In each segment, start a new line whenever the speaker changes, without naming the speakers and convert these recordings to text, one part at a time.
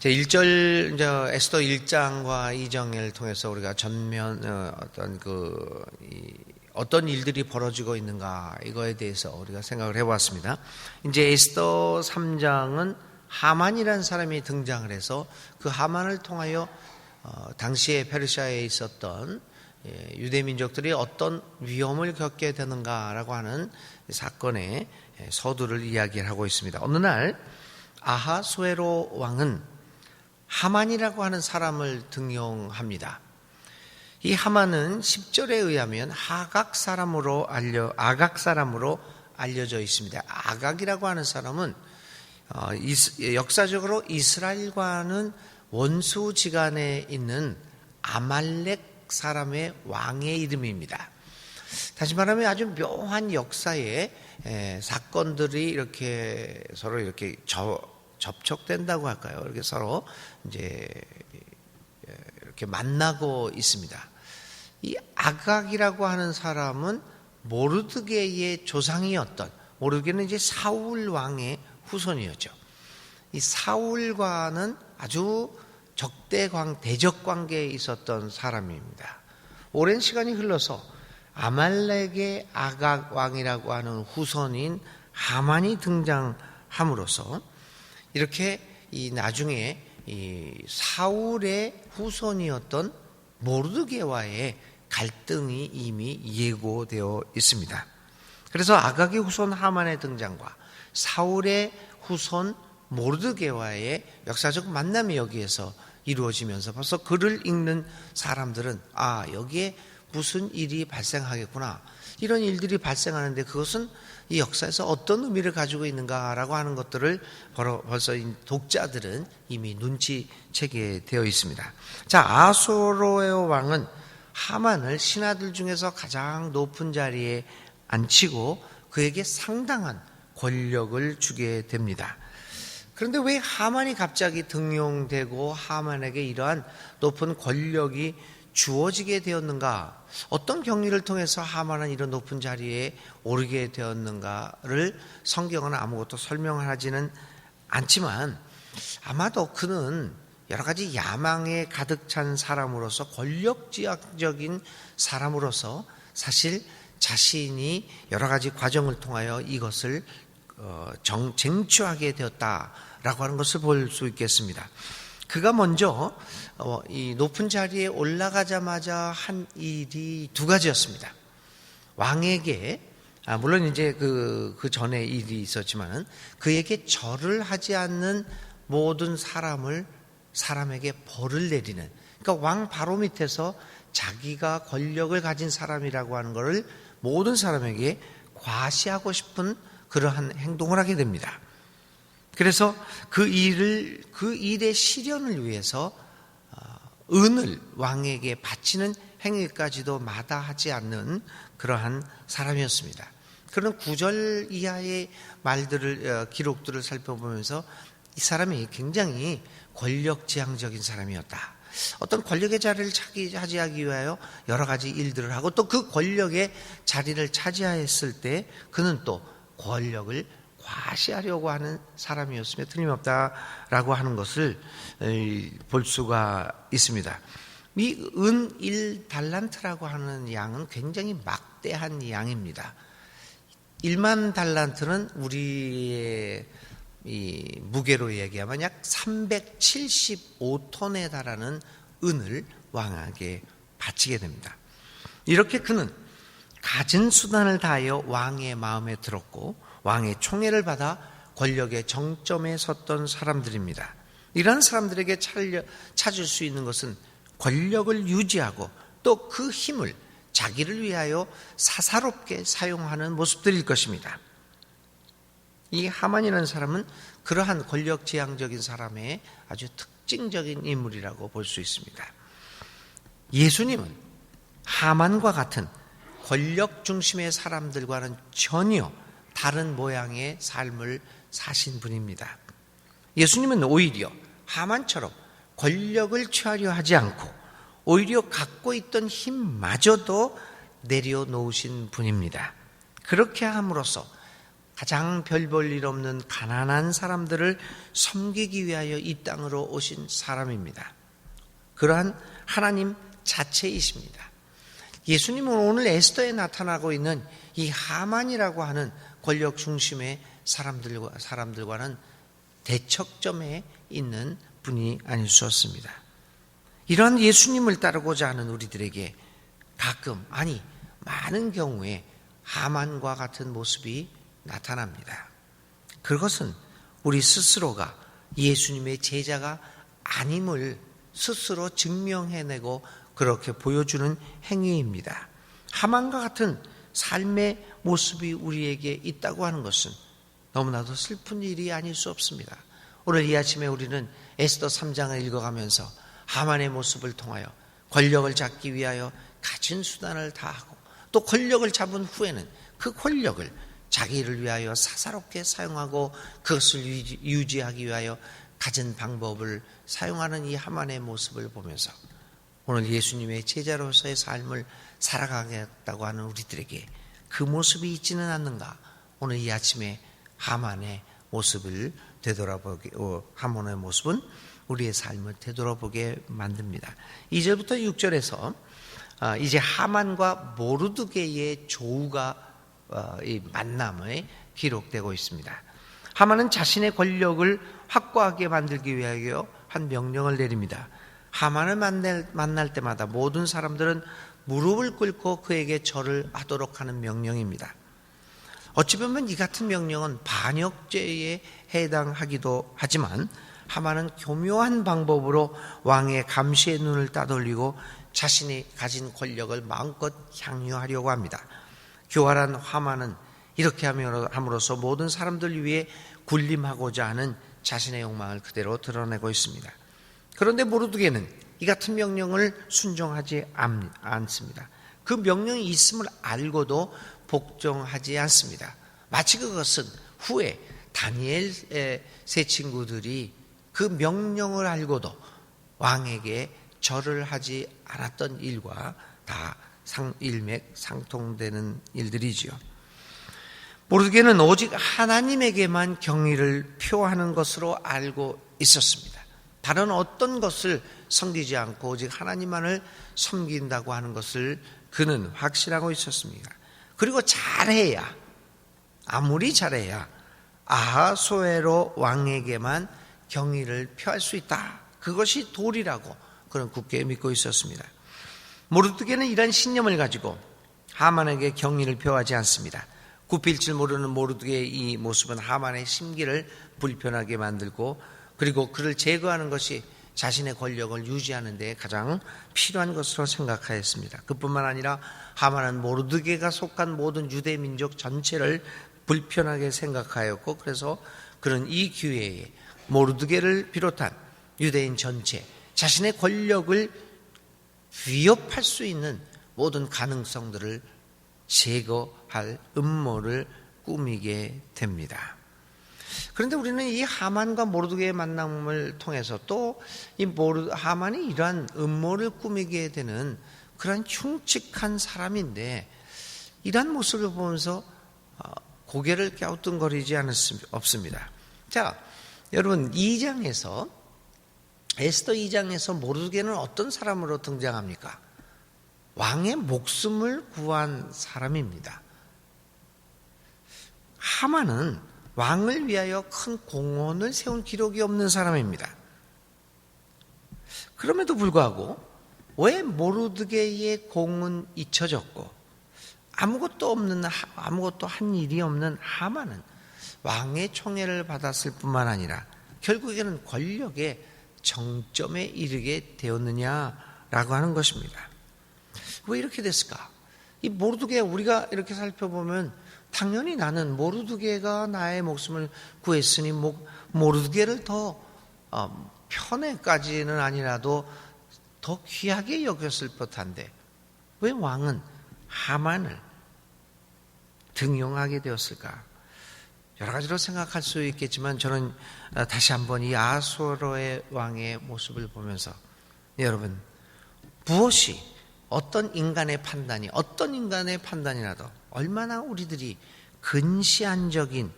제 1절 에스더 1장과 2장을 통해서 우리가 전면 어떤 일들이 벌어지고 있는가 이거에 대해서 우리가 생각을 해보았습니다. 이제 에스더 3장은 하만이라는 사람이 등장을 해서 그 하만을 통하여 당시에 페르시아에 있었던 유대 민족들이 어떤 위험을 겪게 되는가라고 하는 사건의 서두를 이야기를 하고 있습니다. 어느 날 아하수에로 왕은 하만이라고 하는 사람을 등용합니다. 이 하만은 10절에 의하면 아각 사람으로 알려져 있습니다. 아각이라고 하는 사람은 역사적으로 이스라엘과는 원수지간에 있는 아말렉 사람의 왕의 이름입니다. 다시 말하면 아주 묘한 역사의 사건들이 이렇게 서로 이렇게 접촉된다고 할까요? 이렇게 서로 이제 이렇게 만나고 있습니다. 이 아각이라고 하는 사람은 모르드게의 조상이었던, 모르드게는 이제 사울 왕의 후손이었죠. 이 사울과는 아주 대적 관계에 있었던 사람입니다. 오랜 시간이 흘러서 아말렉의 아각 왕이라고 하는 후손인 하만이 등장함으로써 이렇게 나중에 사울의 후손이었던 모르드게와의 갈등이 이미 예고되어 있습니다. 그래서 아각의 후손 하만의 등장과 사울의 후손 모르드게와의 역사적 만남이 여기에서 이루어지면서 벌써 글을 읽는 사람들은 여기에 무슨 일이 발생하겠구나, 이런 일들이 발생하는데 그것은 이 역사에서 어떤 의미를 가지고 있는가라고 하는 것들을 벌써 독자들은 이미 눈치채게 되어 있습니다. 자, 아하수에로 왕은 하만을 신하들 중에서 가장 높은 자리에 앉히고 그에게 상당한 권력을 주게 됩니다. 그런데 왜 하만이 갑자기 등용되고 하만에게 이러한 높은 권력이 주어지게 되었는가? 어떤 경위를 통해서 하만은 이런 높은 자리에 오르게 되었는가를 성경은 아무것도 설명하지는 않지만 아마도 그는 여러 가지 야망에 가득 찬 사람으로서, 권력지향적인 사람으로서 사실 자신이 여러 가지 과정을 통하여 이것을 쟁취하게 되었다라고 하는 것을 볼 수 있겠습니다. 그가 먼저 이 높은 자리에 올라가자마자 한 일이 두 가지였습니다. 왕에게 물론 이제 그 전에 일이 있었지만은 그에게 절을 하지 않는 모든 사람에게 벌을 내리는, 그러니까 왕 바로 밑에서 자기가 권력을 가진 사람이라고 하는 것을 모든 사람에게 과시하고 싶은 그러한 행동을 하게 됩니다. 그래서 그 일의 실현을 위해서 은을 왕에게 바치는 행위까지도 마다하지 않는 그러한 사람이었습니다. 그런 9절 이하의 기록들을 살펴보면서 이 사람이 굉장히 권력지향적인 사람이었다. 어떤 권력의 자리를 차지하기 위하여 여러 가지 일들을 하고 또 그 권력의 자리를 차지했을 때 그는 또 권력을 과시하려고 하는 사람이었으며 틀림없다라고 하는 것을 볼 수가 있습니다. 이 은 1달란트라고 하는 양은 굉장히 막대한 양입니다. 1만 달란트는 우리의 이 무게로 얘기하면 약 375톤에 달하는 은을 왕에게 바치게 됩니다. 이렇게 그는 갖은 수단을 다하여 왕의 마음에 들었고 왕의 총애를 받아 권력의 정점에 섰던 사람들입니다. 이런 사람들에게 찾을 수 있는 것은 권력을 유지하고 또 그 힘을 자기를 위하여 사사롭게 사용하는 모습들일 것입니다. 이 하만이라는 사람은 그러한 권력지향적인 사람의 아주 특징적인 인물이라고 볼 수 있습니다. 예수님은 하만과 같은 권력 중심의 사람들과는 전혀 다른 모양의 삶을 사신 분입니다. 예수님은 오히려 하만처럼 권력을 취하려 하지 않고 오히려 갖고 있던 힘마저도 내려놓으신 분입니다. 그렇게 함으로써 가장 별 볼 일 없는 가난한 사람들을 섬기기 위하여 이 땅으로 오신 사람입니다. 그러한 하나님 자체이십니다. 예수님은 오늘 에스더에 나타나고 있는 이 하만이라고 하는 권력 중심의 사람들과는 대척점에 있는 분이 아닐 수 없습니다. 이러한 예수님을 따르고자 하는 우리들에게 가끔, 아니 많은 경우에 하만과 같은 모습이 나타납니다. 그것은 우리 스스로가 예수님의 제자가 아님을 스스로 증명해내고 그렇게 보여주는 행위입니다. 하만과 같은 삶의 모습이 우리에게 있다고 하는 것은 너무나도 슬픈 일이 아닐 수 없습니다. 오늘 이 아침에 우리는 에스더 3장을 읽어가면서 하만의 모습을 통하여 권력을 잡기 위하여 가진 수단을 다하고 또 권력을 잡은 후에는 그 권력을 자기를 위하여 사사롭게 사용하고 그것을 유지하기 위하여 가진 방법을 사용하는 이 하만의 모습을 보면서 오늘 예수님의 제자로서의 삶을 살아가겠다고 하는 우리들에게 그 모습이 있지는 않는가? 오늘 이 아침에 하만의 모습을 하만의 모습은 우리의 삶을 되돌아보게 만듭니다. 2절부터 6절에서 이제 하만과 모르드게의 조우가 이 만남에 기록되고 있습니다. 하만은 자신의 권력을 확고하게 만들기 위하여 한 명령을 내립니다. 하만을 만날 때마다 모든 사람들은 무릎을 꿇고 그에게 절을 하도록 하는 명령입니다. 어찌 보면 이 같은 명령은 반역죄에 해당하기도 하지만 하만은 교묘한 방법으로 왕의 감시의 눈을 따돌리고 자신이 가진 권력을 마음껏 향유하려고 합니다. 교활한 하만은 이렇게 함으로써 모든 사람들 위해 군림하고자 하는 자신의 욕망을 그대로 드러내고 있습니다. 그런데 모르드게는 이 같은 명령을 순종하지 않습니다. 그 명령이 있음을 알고도 복종하지 않습니다. 마치 그것은 후에 다니엘의 세 친구들이 그 명령을 알고도 왕에게 절을 하지 않았던 일과 다 일맥상통되는 일들이지요. 모르드게는 오직 하나님에게만 경의를 표하는 것으로 알고 있었습니다. 다른 어떤 것을 섬기지 않고 오직 하나님만을 섬긴다고 하는 것을 그는 확신하고 있었습니다. 그리고 아무리 잘해야 아하수에로 왕에게만 경의를 표할 수 있다. 그것이 도리라고 그는 굳게 믿고 있었습니다. 모르드게는 이런 신념을 가지고 하만에게 경의를 표하지 않습니다. 굽힐 줄 모르는 모르드게의 이 모습은 하만의 심기를 불편하게 만들고 그리고 그를 제거하는 것이 자신의 권력을 유지하는 데 가장 필요한 것으로 생각하였습니다. 그뿐만 아니라 하만은 모르드게가 속한 모든 유대 민족 전체를 불편하게 생각하였고 그래서 그는 이 기회에 모르드게를 비롯한 유대인 전체 자신의 권력을 위협할 수 있는 모든 가능성들을 제거할 음모를 꾸미게 됩니다. 그런데 우리는 이 하만과 모르드게의 만남을 통해서 또 이 하만이 이러한 음모를 꾸미게 되는 그런 흉측한 사람인데 이러한 모습을 보면서 고개를 갸우뚱거리지 없습니다. 자, 여러분 2장에서 에스더 2장에서 모르드게는 어떤 사람으로 등장합니까? 왕의 목숨을 구한 사람입니다. 하만은 왕을 위하여 큰 공헌을 세운 기록이 없는 사람입니다. 그럼에도 불구하고 왜 모르드게의 공은 잊혀졌고 아무것도 한 일이 없는 하만은 왕의 총애를 받았을 뿐만 아니라 결국에는 권력의 정점에 이르게 되었느냐라고 하는 것입니다. 왜 이렇게 됐을까? 이 모르드게 우리가 이렇게 살펴보면 당연히 나는 모르드게가 나의 목숨을 구했으니 모르드게를 더 편에까지는 아니라도 더 귀하게 여겼을 법한데 왜 왕은 하만을 등용하게 되었을까? 여러 가지로 생각할 수 있겠지만 저는 다시 한번 이 아하수에로의 왕의 모습을 보면서 여러분 어떤 인간의 판단이라도 얼마나 우리들이 근시안적인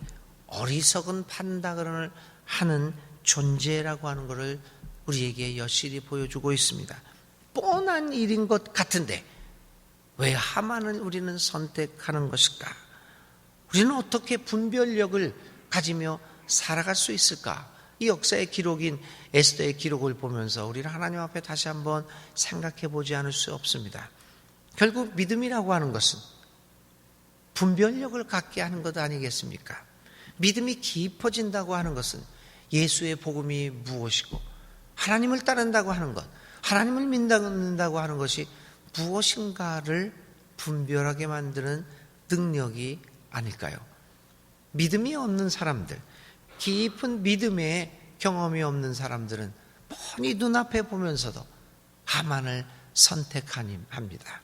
어리석은 판단을 하는 존재라고 하는 것을 우리에게 여실히 보여주고 있습니다. 뻔한 일인 것 같은데 왜 하만을 우리는 선택하는 것일까? 우리는 어떻게 분별력을 가지며 살아갈 수 있을까? 이 역사의 기록인 에스더의 기록을 보면서 우리는 하나님 앞에 다시 한번 생각해 보지 않을 수 없습니다. 결국 믿음이라고 하는 것은 분별력을 갖게 하는 것 아니겠습니까? 믿음이 깊어진다고 하는 것은 예수의 복음이 무엇이고 하나님을 따른다고 하는 것, 하나님을 믿는다고 하는 것이 무엇인가를 분별하게 만드는 능력이 아닐까요? 믿음이 없는 사람들, 깊은 믿음의 경험이 없는 사람들은 뻔히 눈앞에 보면서도 하만을 선택합니다.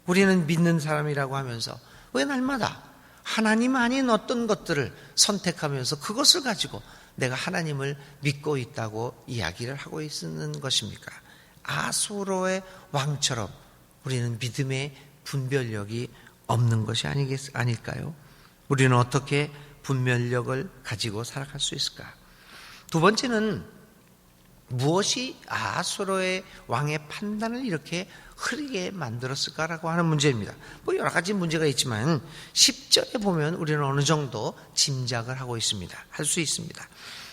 우리는 믿는 사람이라고 하면서 왜 날마다 하나님 아닌 어떤 것들을 선택하면서 그것을 가지고 내가 하나님을 믿고 있다고 이야기를 하고 있는 것입니까? 아수르의 왕처럼 우리는 믿음의 분별력이 없는 것이 아닐까요? 우리는 어떻게 분별력을 가지고 살아갈 수 있을까? 두 번째는 무엇이 아수르의 왕의 판단을 이렇게 흐리게 만들었을까라고 하는 문제입니다. 여러 가지 문제가 있지만 10절에 보면 우리는 어느 정도 짐작을 하고 있습니다. 할 수 있습니다.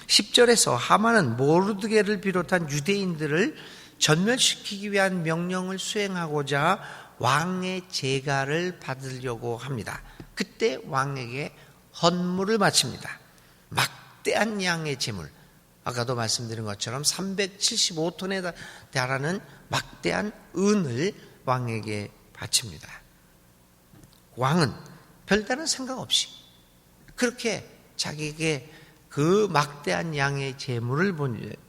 10절에서 하만은 모르드게를 비롯한 유대인들을 전멸시키기 위한 명령을 수행하고자 왕의 제가를 받으려고 합니다. 그때 왕에게 헌물을 바칩니다. 막대한 양의 제물, 아까도 말씀드린 것처럼 375톤에 달하는 막대한 은을 왕에게 바칩니다. 왕은 별다른 생각 없이 그렇게 자기에게 그 막대한 양의 제물을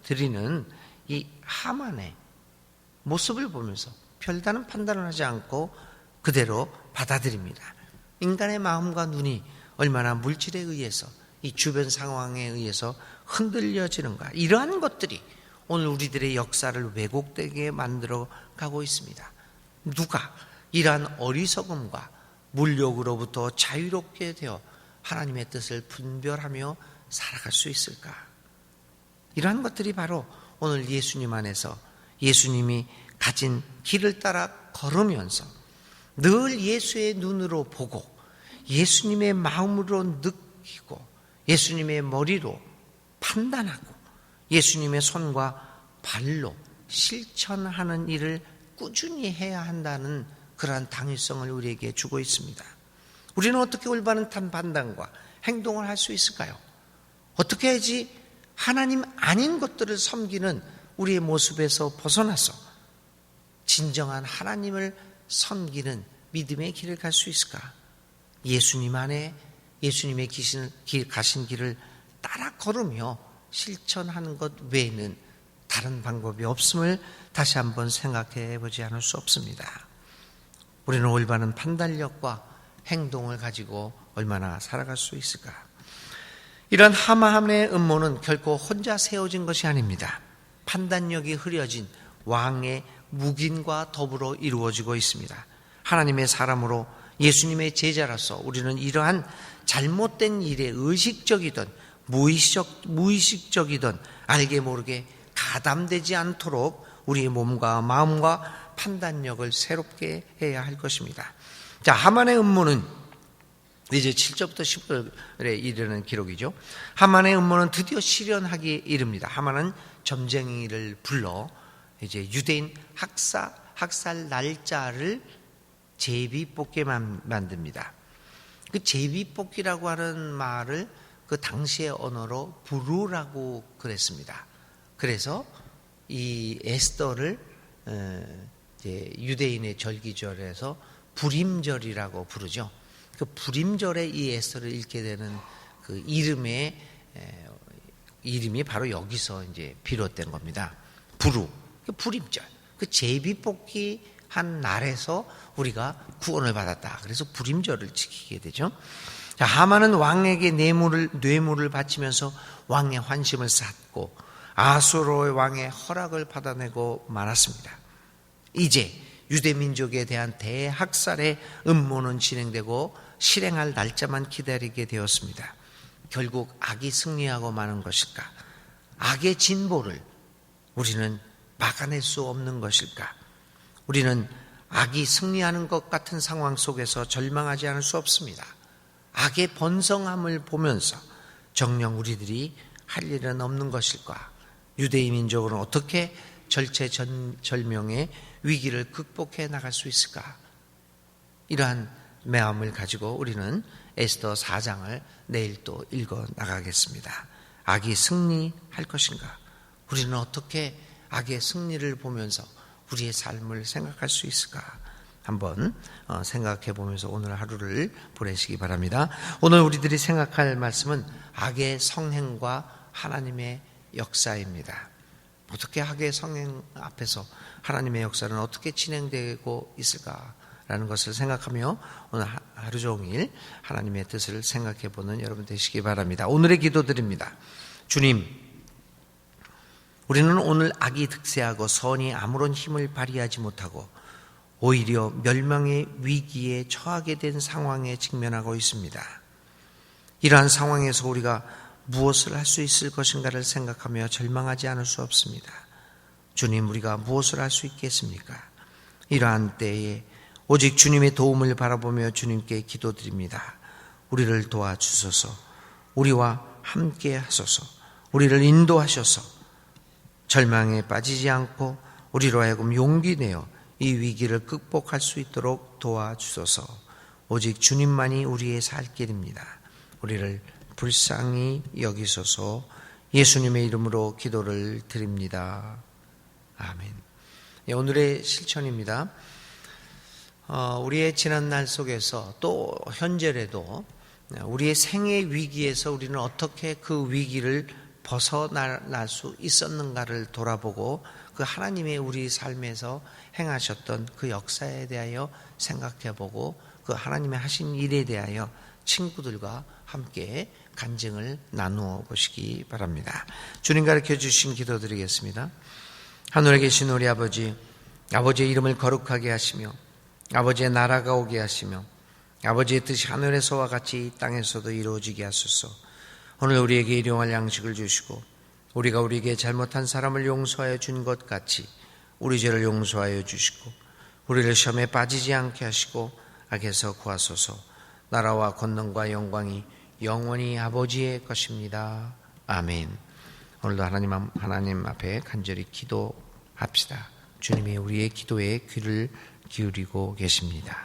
드리는 이 하만의 모습을 보면서 별다른 판단을 하지 않고 그대로 받아들입니다. 인간의 마음과 눈이 얼마나 물질에 의해서 이 주변 상황에 의해서 흔들려지는가, 이러한 것들이 오늘 우리들의 역사를 왜곡되게 만들어 가고 있습니다. 누가 이러한 어리석음과 물욕으로부터 자유롭게 되어 하나님의 뜻을 분별하며 살아갈 수 있을까? 이러한 것들이 바로 오늘 예수님 안에서 예수님이 가진 길을 따라 걸으면서 늘 예수의 눈으로 보고 예수님의 마음으로 느끼고 예수님의 머리로 판단하고 예수님의 손과 발로 실천하는 일을 꾸준히 해야 한다는 그러한 당위성을 우리에게 주고 있습니다. 우리는 어떻게 올바른 판단과 행동을 할 수 있을까요? 어떻게 해야지 하나님 아닌 것들을 섬기는 우리의 모습에서 벗어나서 진정한 하나님을 섬기는 믿음의 길을 갈 수 있을까? 예수님 안에 예수님의 가신 길을 따라 걸으며 실천하는 것 외에는 다른 방법이 없음을 다시 한번 생각해 보지 않을 수 없습니다. 우리는 올바른 판단력과 행동을 가지고 얼마나 살아갈 수 있을까? 이런 하만의 음모는 결코 혼자 세워진 것이 아닙니다. 판단력이 흐려진 왕의 묵인과 더불어 이루어지고 있습니다. 하나님의 사람으로 예수님의 제자로서 우리는 이러한 잘못된 일에 의식적이든 무의식적이든 알게 모르게 가담되지 않도록 우리의 몸과 마음과 판단력을 새롭게 해야 할 것입니다. 자, 하만의 음모는 이제 7절부터 10절에 이르는 기록이죠. 하만의 음모는 드디어 실현하기 이릅니다. 하만은 점쟁이를 불러 이제 유대인 학살 날짜를 제비뽑게 만듭니다. 그 제비뽑기라고 하는 말을 그 당시의 언어로 부르라고 그랬습니다. 그래서 이 에스더를 이제 유대인의 절기절에서 불임절이라고 부르죠. 그 불임절에 이 에스더를 읽게 되는 그 이름이 바로 여기서 이제 비롯된 겁니다. 그 불임절, 그 제비뽑기 한 날에서 우리가 구원을 받았다. 그래서 불임절을 지키게 되죠. 자, 하만은 왕에게 뇌물을 바치면서 왕의 환심을 샀고 아수르의 왕의 허락을 받아내고 말았습니다. 이제 유대 민족에 대한 대학살의 음모는 진행되고 실행할 날짜만 기다리게 되었습니다. 결국 악이 승리하고 마는 것일까? 악의 진보를 우리는 막아낼 수 없는 것일까? 우리는 악이 승리하는 것 같은 상황 속에서 절망하지 않을 수 없습니다. 악의 번성함을 보면서 정녕 우리들이 할 일은 없는 것일까? 유대인 민족으로는 어떻게 절체절명의 위기를 극복해 나갈 수 있을까? 이러한 마음을 가지고 우리는 에스더 4장을 내일 또 읽어 나가겠습니다. 악이 승리할 것인가? 우리는 어떻게 악의 승리를 보면서 우리의 삶을 생각할 수 있을까? 한번 생각해 보면서 오늘 하루를 보내시기 바랍니다. 오늘 우리들이 생각할 말씀은 악의 성행과 하나님의 역사입니다. 어떻게 악의 성행 앞에서 하나님의 역사는 어떻게 진행되고 있을까라는 것을 생각하며 오늘 하루 종일 하나님의 뜻을 생각해 보는 여러분 되시기 바랍니다. 오늘의 기도드립니다. 주님, 우리는 오늘 악이 득세하고 선이 아무런 힘을 발휘하지 못하고 오히려 멸망의 위기에 처하게 된 상황에 직면하고 있습니다. 이러한 상황에서 우리가 무엇을 할 수 있을 것인가를 생각하며 절망하지 않을 수 없습니다. 주님, 우리가 무엇을 할 수 있겠습니까? 이러한 때에 오직 주님의 도움을 바라보며 주님께 기도드립니다. 우리를 도와주소서, 우리와 함께 하소서, 우리를 인도하셔서 절망에 빠지지 않고 우리로 하여금 용기 내어 이 위기를 극복할 수 있도록 도와주소서. 오직 주님만이 우리의 살 길입니다. 우리를 불쌍히 여기소서. 예수님의 이름으로 기도를 드립니다. 아멘. 오늘의 실천입니다. 우리의 지난 날 속에서 또 현재라도 우리의 생애 위기에서 우리는 어떻게 그 위기를 벗어날 수 있었는가를 돌아보고 그 하나님의 우리 삶에서 행하셨던 그 역사에 대하여 생각해보고 그 하나님의 하신 일에 대하여 친구들과 함께 간증을 나누어 보시기 바랍니다. 주님 가르쳐 주신 기도 드리겠습니다. 하늘에 계신 우리 아버지, 아버지의 이름을 거룩하게 하시며 아버지의 나라가 오게 하시며 아버지의 뜻이 하늘에서와 같이 이 땅에서도 이루어지게 하소서. 오늘 우리에게 일용할 양식을 주시고 우리가 우리에게 잘못한 사람을 용서하여 준 것 같이 우리 죄를 용서하여 주시고 우리를 시험에 빠지지 않게 하시고 악에서 구하소서. 나라와 권능과 영광이 영원히 아버지의 것입니다. 아멘. 오늘도 하나님 앞에 간절히 기도합시다. 주님이 우리의 기도에 귀를 기울이고 계십니다.